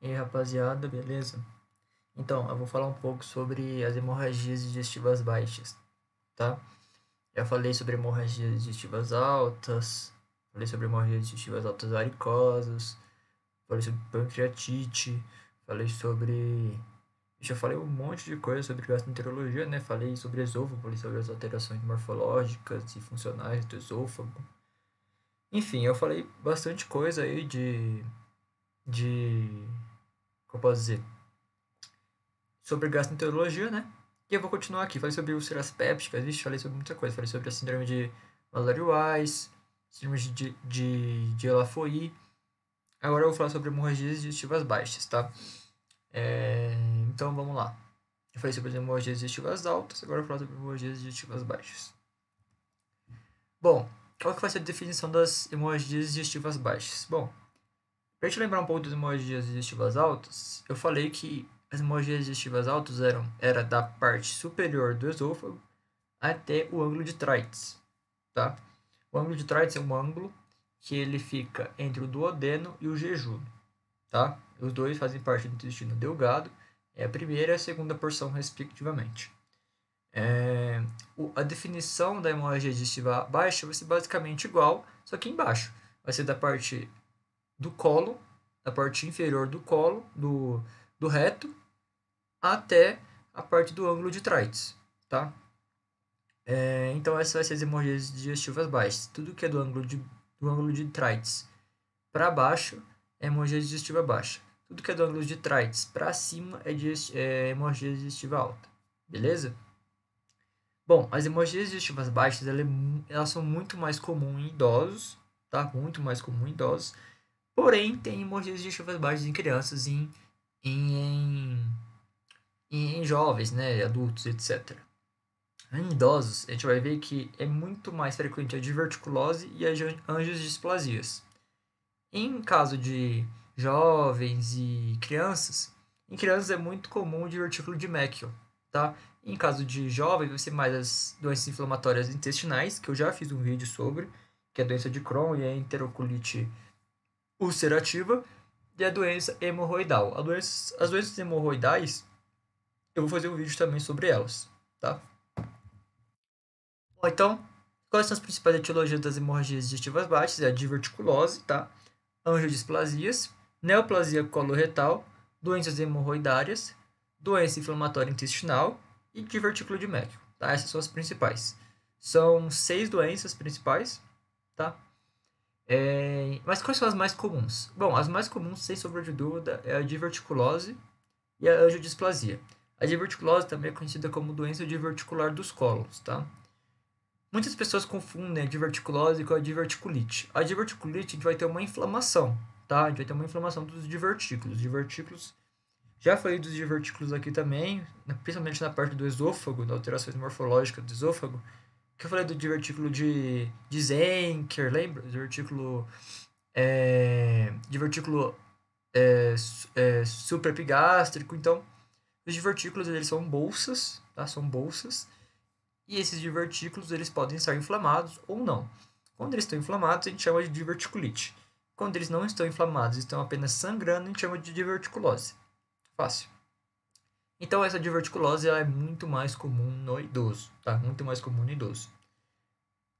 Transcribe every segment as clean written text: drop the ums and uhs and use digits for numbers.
E aí, rapaziada, beleza? Então, eu vou falar um pouco sobre as hemorragias digestivas baixas, tá? Já falei sobre hemorragias digestivas altas, falei sobre hemorragias digestivas altas varicosas, falei sobre pancreatite, falei sobre... Já falei um monte de coisa sobre gastroenterologia, né? Falei sobre esôfago, falei sobre as alterações morfológicas e funcionais do esôfago. Enfim, eu falei bastante coisa aí de... Como eu posso dizer? Sobre gastroenterologia, né? E eu vou continuar aqui. Falei sobre úlceras pépticas, vixe, falei sobre muita coisa. Falei sobre a síndrome de Mallory-Weiss, síndrome de Elafoy. Agora eu vou falar sobre hemorragias digestivas baixas, tá? Então vamos lá. Eu falei sobre as hemorragias digestivas altas, agora eu vou falar sobre hemorragias digestivas baixas. Bom, qual que vai ser a definição das hemorragias digestivas baixas? Bom, para te lembrar um pouco das hemorragias digestivas altas, eu falei que as hemorragias digestivas altas era da parte superior do esôfago até o ângulo de Treitz, tá? O ângulo de Treitz é um ângulo que ele fica entre o duodeno e o jejuno, tá? Os dois fazem parte do intestino delgado, é a primeira e a segunda porção, respectivamente. A definição da hemorragia digestiva baixa vai ser basicamente igual, só que embaixo. Vai ser da parte do colo, da parte inferior do colo, do reto, até a parte do ângulo de Treitz, tá? Então, essas vai ser as hemorragias digestivas baixas. Tudo que é do ângulo de Treitz para baixo é hemorragia digestiva baixa. Tudo que é do ângulo de Treitz para cima é hemorragia digestiva alta. Beleza? Bom, as hemorragias digestivas baixas elas são muito mais comuns em idosos, tá? Muito mais comum em idosos. Porém, tem hemorragias digestivas baixas em crianças, em, em jovens, né? Adultos, etc. Em idosos, a gente vai ver que é muito mais frequente a diverticulose e as angiodisplasias. Em caso de jovens e crianças, em crianças é muito comum o divertículo de Meckel, tá? Em caso de jovens, vai ser mais as doenças inflamatórias intestinais, que eu já fiz um vídeo sobre, que é a doença de Crohn e a enterocolite ulcerativa, e a doença hemorroidal. As doenças hemorroidais, eu vou fazer um vídeo também sobre elas, tá? Bom, então, quais são as principais etiologias das hemorragias digestivas baixas? É a diverticulose, tá? Angiodisplasias, neoplasia coloretal, doenças hemorroidárias, doença inflamatória intestinal e divertículo de Meckel, tá? Essas são as principais. São 6 doenças principais, tá? Mas quais são as mais comuns? Bom, as mais comuns, sem sombra de dúvida, é a diverticulose e a angiodisplasia. A diverticulose também é conhecida como doença diverticular dos cólons, tá? Muitas pessoas confundem a diverticulose com a diverticulite. A diverticulite, a gente vai ter uma inflamação, tá? A gente vai ter uma inflamação dos divertículos. Divertículos, já falei dos divertículos aqui também, principalmente na parte do esôfago, das alterações morfológicas do esôfago, que eu falei do divertículo de Zenker, lembra? Divertículo supraepigástrico. Então, os divertículos, eles são bolsas, tá? São bolsas, e esses divertículos eles podem estar inflamados ou não. Quando eles estão inflamados, a gente chama de diverticulite. Quando eles não estão inflamados, estão apenas sangrando, a gente chama de diverticulose. Fácil. Então, essa diverticulose ela é muito mais comum no idoso, tá? Muito mais comum no idoso.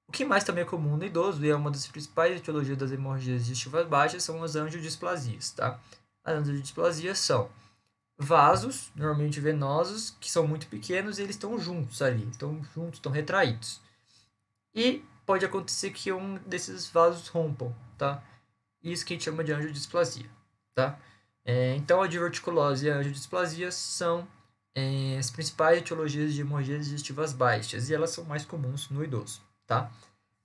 O que mais também é comum no idoso, e é uma das principais etiologias das hemorragias digestivas baixas, são as angiodisplasias, tá? As angiodisplasias são vasos, normalmente venosos, que são muito pequenos e eles estão juntos ali, estão retraídos. E pode acontecer que um desses vasos rompam, tá? Isso que a gente chama de angiodisplasia, tá? Então, a diverticulose e a angiodisplasia são as principais etiologias de hemorragias digestivas baixas e elas são mais comuns no idoso, tá?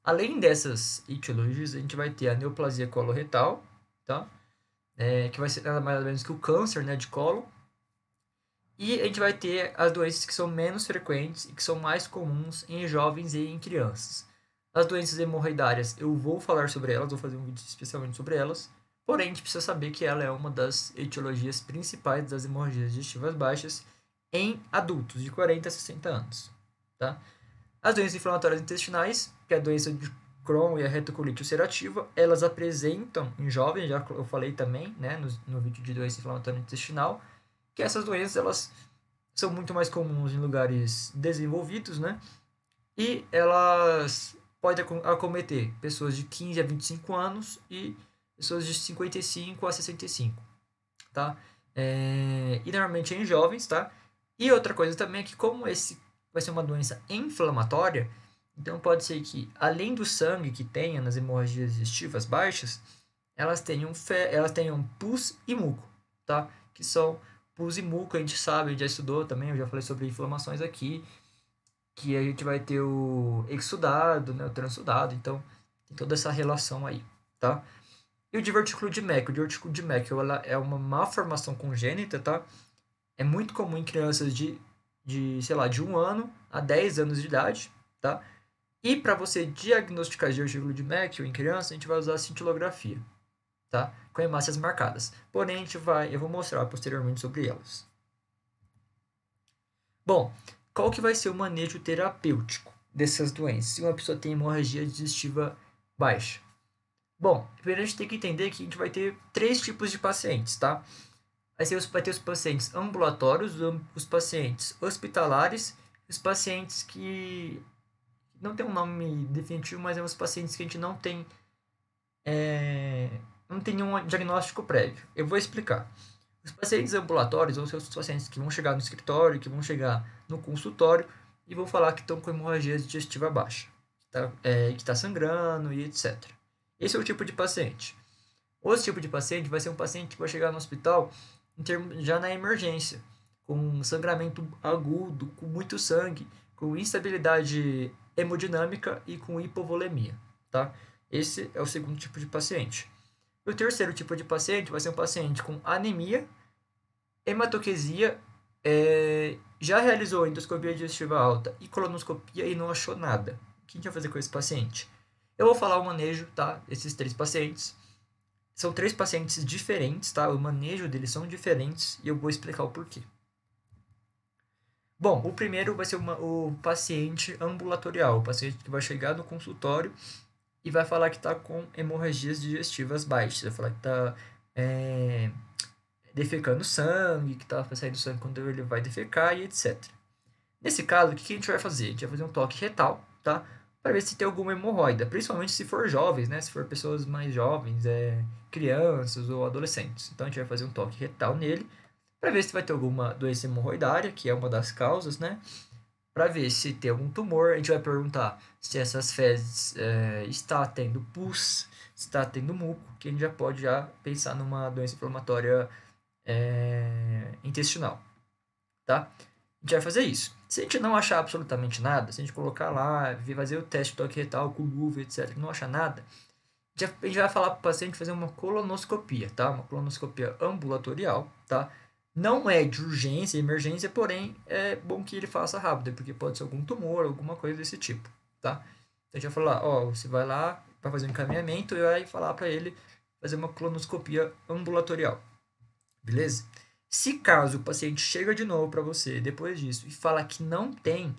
Além dessas etiologias, a gente vai ter a neoplasia coloretal, tá? Que vai ser nada mais ou menos que o câncer, né, de colo. E a gente vai ter as doenças que são menos frequentes e que são mais comuns em jovens e em crianças. As doenças hemorroidárias, eu vou falar sobre elas, vou fazer um vídeo especialmente sobre elas. Porém, a gente precisa saber que ela é uma das etiologias principais das hemorragias digestivas baixas em adultos de 40 a 60 anos. Tá? As doenças inflamatórias intestinais, que é a doença Crohn e a retocolite ulcerativa, elas apresentam em jovens, já eu falei também, né, no vídeo de doença inflamatória intestinal, que essas doenças elas são muito mais comuns em lugares desenvolvidos, né? E elas podem acometer pessoas de 15 a 25 anos e pessoas de 55 a 65, tá? E normalmente é em jovens, tá? E outra coisa também é que como esse vai ser uma doença inflamatória, então pode ser que além do sangue que tenha nas hemorragias digestivas baixas, elas tenham pus e muco, tá? Que são pus e muco, a gente sabe, a gente já estudou também, eu já falei sobre inflamações aqui, que a gente vai ter o exudado, né, o transudado, então tem toda essa relação aí, tá? E o divertículo de Meckel? O divertículo de Meckel ela é uma malformação congênita, tá? É muito comum em crianças sei lá, de 1 ano a 10 anos de idade, tá? E para você diagnosticar divertículo de Meckel em criança, a gente vai usar a cintilografia, tá? Com hemácias marcadas. Porém, eu vou mostrar posteriormente sobre elas. Bom, qual que vai ser o manejo terapêutico dessas doenças se uma pessoa tem hemorragia digestiva baixa? Bom, primeiro a gente tem que entender que a gente vai ter 3 tipos de pacientes, tá? Vai ter os pacientes ambulatórios, os pacientes hospitalares, os pacientes que não tem um nome definitivo, mas são os pacientes que a gente não tem nenhum diagnóstico prévio. Eu vou explicar. Os pacientes ambulatórios vão ser os pacientes que vão chegar no escritório, que vão chegar no consultório e vão falar que estão com hemorragia digestiva baixa, que está sangrando e etc. Esse é o tipo de paciente. Outro tipo de paciente vai ser um paciente que vai chegar no hospital já na emergência, com sangramento agudo, com muito sangue, com instabilidade hemodinâmica e com hipovolemia, tá? Esse é o segundo tipo de paciente. O terceiro tipo de paciente vai ser um paciente com anemia, hematoquesia, já realizou endoscopia digestiva alta e colonoscopia e não achou nada. O que a gente vai fazer com esse paciente? Eu vou falar o manejo, tá? Esses 3 pacientes. São 3 pacientes diferentes, tá? O manejo deles são diferentes e eu vou explicar o porquê. Bom, o primeiro vai ser o paciente ambulatorial, o paciente que vai chegar no consultório e vai falar que está com hemorragias digestivas baixas, vai falar que está defecando sangue, que está saindo sangue quando ele vai defecar e etc. Nesse caso, o que a gente vai fazer? A gente vai fazer um toque retal, tá? Para ver se tem alguma hemorroida, principalmente se for jovens, né? Se for pessoas mais jovens, crianças ou adolescentes. Então a gente vai fazer um toque retal nele para ver se vai ter alguma doença hemorroidária, que é uma das causas, né? Para ver se tem algum tumor. A gente vai perguntar se essas fezes está tendo pus, se está tendo muco, que a gente já pode pensar numa doença inflamatória intestinal, tá? A gente vai fazer isso. Se a gente não achar absolutamente nada, se a gente colocar lá, fazer o teste de toque retal com luva, etc., e não achar nada, a gente vai falar para o paciente fazer uma colonoscopia, tá? Uma colonoscopia ambulatorial, tá? Não é de urgência, emergência, porém é bom que ele faça rápido, porque pode ser algum tumor, alguma coisa desse tipo, tá? Então a gente vai falar, ó, você vai lá para fazer um encaminhamento e vai falar para ele fazer uma colonoscopia ambulatorial, beleza? Se caso o paciente chega de novo para você depois disso e fala que não tem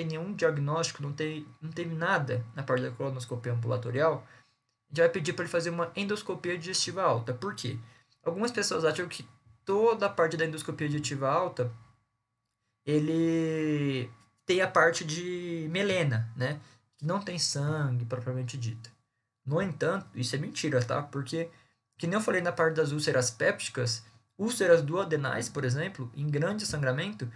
nenhum diagnóstico, não teve nada na parte da colonoscopia ambulatorial, a gente vai pedir para ele fazer uma endoscopia digestiva alta. Por quê? Algumas pessoas acham que toda a parte da endoscopia digestiva alta ele tem a parte de melena, né? Que não tem sangue propriamente dita. No entanto, isso é mentira, tá? Porque, que nem eu falei na parte das úlceras pépticas, úlceras duodenais, por exemplo, em grande sangramento,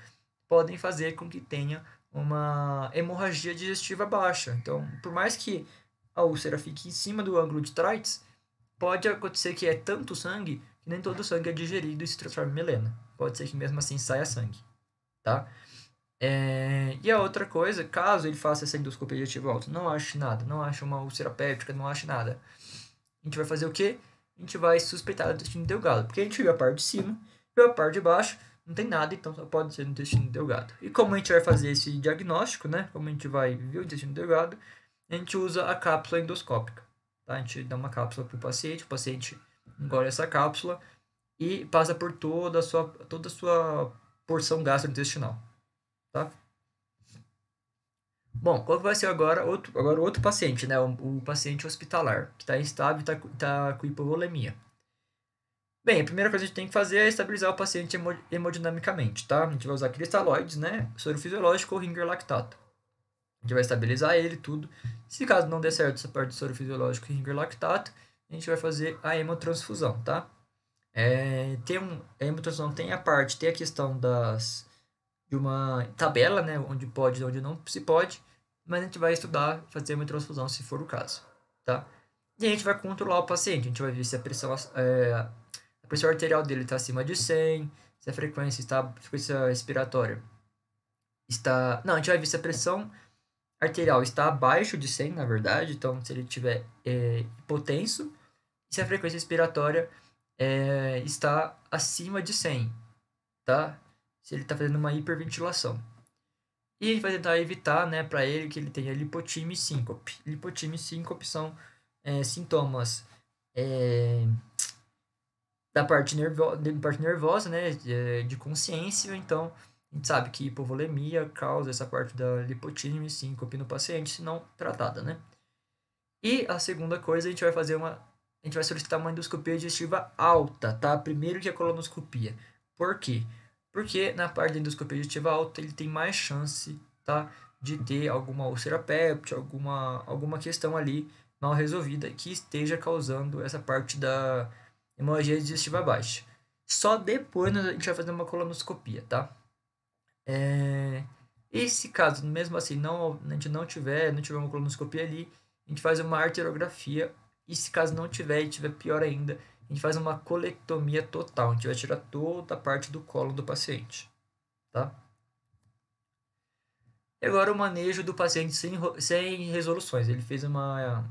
podem fazer com que tenha uma hemorragia digestiva baixa. Então, por mais que a úlcera fique em cima do ângulo de Treitz, pode acontecer que é tanto sangue que nem todo o sangue é digerido e se transforma em melena. Pode ser que mesmo assim saia sangue, tá? E a outra coisa, caso ele faça essa endoscopia digestiva alta, não ache nada, não ache uma úlcera péptica, não ache nada, a gente vai fazer o quê? A gente vai suspeitar do intestino delgado, porque a gente viu a parte de cima, viu a parte de baixo, não tem nada, então só pode ser no intestino delgado. E como a gente vai fazer esse diagnóstico, né? Como a gente vai ver o intestino delgado, a gente usa a cápsula endoscópica, tá? A gente dá uma cápsula para o paciente engole essa cápsula e passa por toda a sua porção gastrointestinal, tá? Bom, qual que vai ser agora o outro paciente, né? O paciente hospitalar, que está instável e está com hipovolemia. Bem, a primeira coisa que a gente tem que fazer é estabilizar o paciente hemodinamicamente, tá? A gente vai usar cristalóides, né? Soro fisiológico ou Ringer lactato. A gente vai estabilizar ele tudo. Se caso não der certo essa parte do soro fisiológico e Ringer lactato, a gente vai fazer a hemotransfusão, tá? A hemotransfusão tem a questão de uma tabela, né? Onde pode e onde não se pode, mas a gente vai estudar fazer uma transfusão se for o caso, tá? E a gente vai controlar o paciente, a gente vai ver se a pressão arterial dele está acima de 100, se a frequência respiratória está... Não, a gente vai ver se a pressão arterial está abaixo de 100, na verdade, então se ele tiver hipotenso, e se a frequência respiratória está acima de 100, tá? Se ele está fazendo uma hiperventilação. E a gente vai tentar evitar, né, para ele que ele tenha lipotímia e síncope. Lipotímia e síncope são sintomas parte nervosa, né, de consciência. Então, a gente sabe que hipovolemia causa essa parte da lipotímia e síncope no paciente, se não tratada, né? E a segunda coisa, a gente vai solicitar uma endoscopia digestiva alta, tá? Primeiro que a colonoscopia. Por quê? Porque na parte da endoscopia digestiva alta, ele tem mais chance, tá? De ter alguma úlcera péptica, alguma questão ali mal resolvida que esteja causando essa parte da hemorragia digestiva baixa. Só depois a gente vai fazer uma colonoscopia, tá? E se caso, mesmo assim, a gente não tiver uma colonoscopia ali, a gente faz uma arteriografia. E se caso não tiver e tiver pior ainda, a gente faz uma colectomia total. A gente vai tirar toda a parte do colo do paciente, tá? E agora o manejo do paciente sem resoluções. Ele fez uma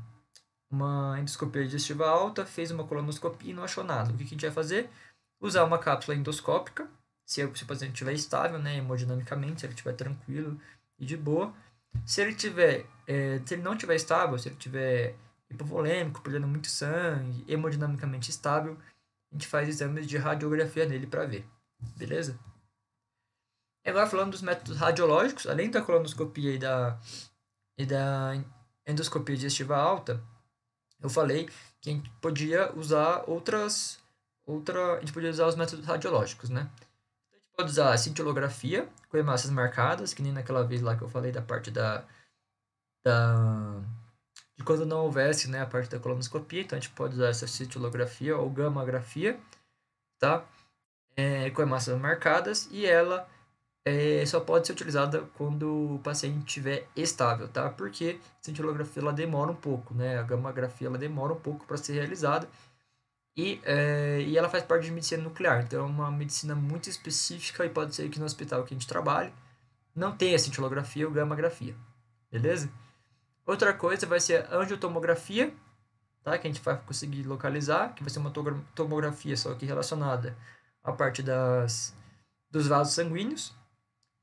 endoscopia digestiva alta, fez uma colonoscopia e não achou nada. O que a gente vai fazer? Usar uma cápsula endoscópica, se o paciente estiver estável, né, hemodinamicamente, se ele estiver tranquilo e de boa. Se ele não estiver estável, se ele estiver hipovolêmico, perdendo muito sangue, hemodinamicamente estável, a gente faz exames de radiografia nele para ver, beleza? E agora falando dos métodos radiológicos, além da colonoscopia e da endoscopia digestiva alta, eu falei que a gente podia usar a gente podia usar os métodos radiológicos, né? A gente pode usar a cintilografia com hemácias marcadas, que nem naquela vez lá que eu falei da parte da de quando não houvesse, né, a parte da colonoscopia, então a gente pode usar essa cintilografia ou gammagrafia, tá? Com hemácias marcadas, e ela só pode ser utilizada quando o paciente estiver estável, tá? Porque a cintilografia ela demora um pouco, né? A gammagrafia ela demora um pouco para ser realizada e ela faz parte de medicina nuclear, então é uma medicina muito específica e pode ser que no hospital que a gente trabalhe não tenha cintilografia ou gammagrafia, beleza? Outra coisa vai ser a angiotomografia, tá? Que a gente vai conseguir localizar, que vai ser uma tomografia só que relacionada à parte dos vasos sanguíneos.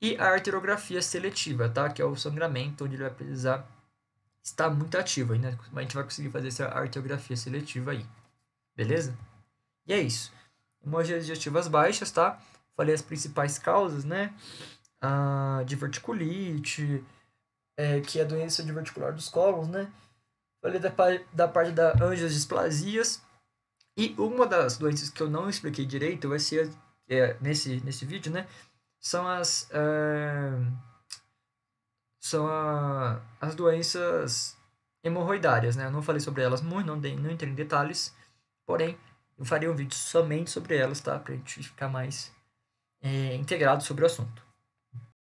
E a arteriografia seletiva, tá? Que é o sangramento, onde ele vai precisar estar muito ativo aí, né? A gente vai conseguir fazer essa arteriografia seletiva aí, beleza? E é isso. Hemorragias digestivas baixas, tá? Falei as principais causas, né? A diverticulite, que é a doença diverticular dos cólons, né? Falei da parte da angiodisplasias. E uma das doenças que eu não expliquei direito vai ser nesse vídeo, né? São as doenças hemorroidárias, né? Eu não falei sobre elas muito, não entrei em detalhes, porém, eu farei um vídeo somente sobre elas, tá? Pra gente ficar mais integrado sobre o assunto.